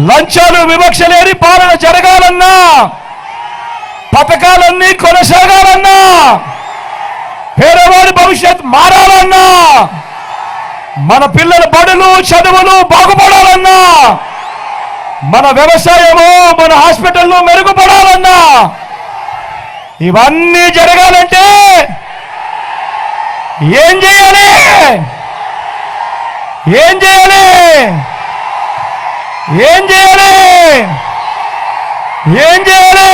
లంచాలు వివక్ష లేని పాలన జరగాలన్నా, పథకాలన్నీ కొనసాగాలన్నా, పేదవాడి భవిష్యత్ మారాలన్నా, మన పిల్లల బడులు చదువులు బాగుపడాలన్నా, మన వ్యవసాయము మన హాస్పిటల్లో మెరుగుపడాలన్నా, ఇవన్నీ జరగాలంటే ఏం చేయాలి? ఏం చేయాలి? ఏం చేయాలి? ఏం చేయాలి?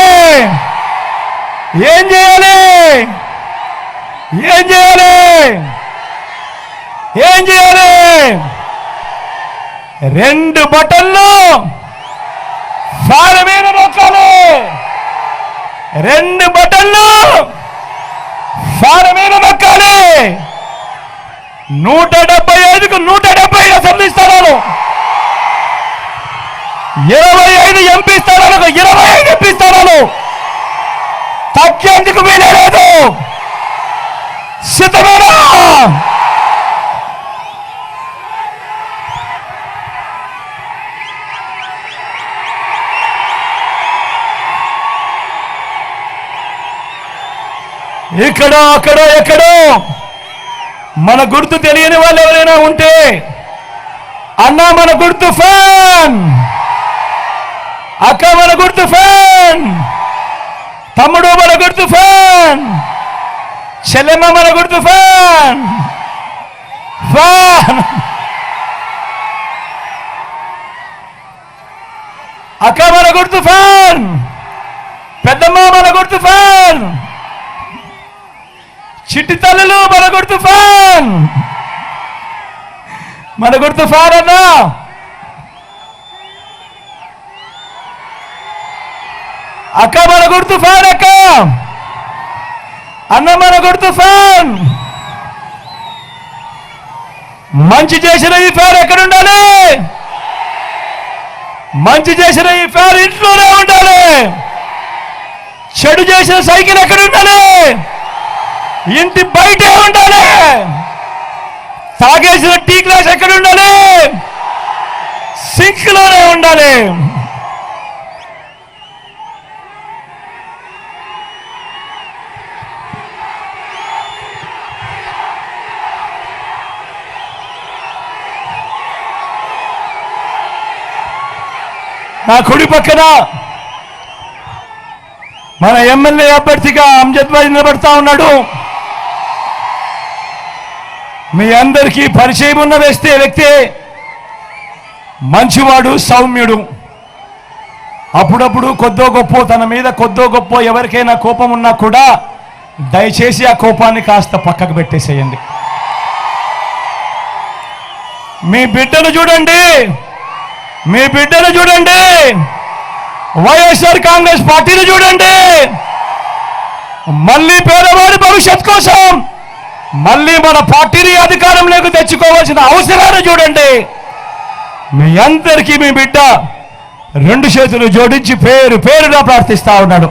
ఏం చేయాలి? ఏం చేయాలి? ఏం చేయాలి? 2 బటన్లు ఫ్యాన్ మీద నొక్కాలి. 2 బటన్లు ఫ్యాన్ మీద నొక్కాలి. 175కు 175 అసెంబ్లీ స్థానాలు, 25 ఎంపీ స్థానాలకు 25 ఎంపీ స్థానాలు తగ్గేందుకు వీలే లేదు. సిద్ధమేనా? ఇక్కడ అక్కడ ఎక్కడో మన గుర్తు తెలియని వాళ్ళు ఎవరైనా ఉంటే, అన్నా మన గుర్తు ఫ్యాన్, అక్క మన గుర్తు ఫ్యాన్, తమ్ముడు మన గుర్తు ఫ్యాన్, చెల్లెమ్మ మన గుర్తు ఫ్యాన్, ఫ్యాన్, అక్క మన గుర్తు ఫ్యాన్, పెద్దమ్మ మన గుర్తు ఫ్యాన్, చిట్టి తల్లులు మన గుర్తు ఫ్యాన్, మన గుర్తు ఫ్యాన్ అన్నా. అక్క మన గుర్తు ఫ్యాన్, అక్క అన్న మన గుర్తు ఫ్యాన్. మంచి చేసిన ఈ ఫ్యాన్ ఎక్కడ ఉండాలి? మంచి చేసిన ఈ ఫ్యాన్ ఇంట్లోనే ఉండాలి. చెడు చేసిన సైకిల్ ఎక్కడ ఉండాలి? ఇంటి బయటే ఉండాలి. తాగేసిన టీ గ్లాస్ ఎక్కడ ఉండాలి? సింక్ లోనే ఉండాలి. నా కుడి పక్కన మన ఎమ్మెల్యే అభ్యర్థిగా అమ్జద్ భాయ్ నిలబడతా ఉన్నాడు. మీ అందరికీ పరిచయం ఉన్న వ్యక్తి, మంచివాడు, సౌమ్యుడు. అప్పుడప్పుడు కొద్దో గొప్ప తన మీద కొద్దో గొప్ప ఎవరికైనా కోపం ఉన్నా కూడా దయచేసి ఆ కోపాన్ని కాస్త పక్కకు పెట్టేసేయండి. మీ బిడ్డను చూడండి, మీ బిడ్డను చూడండి, వైఎస్ఆర్ కాంగ్రెస్ పార్టీని చూడండి. మళ్ళీ పేదవాడి భవిష్యత్ కోసం మళ్ళీ మన పార్టీని అధికారంలోకి తెచ్చుకోవాల్సిన అవసరాన్ని చూడండి. మీ అందరికీ మీ బిడ్డ 2 చేతులు జోడించి పేరుగా ప్రార్థిస్తా ఉన్నాడు.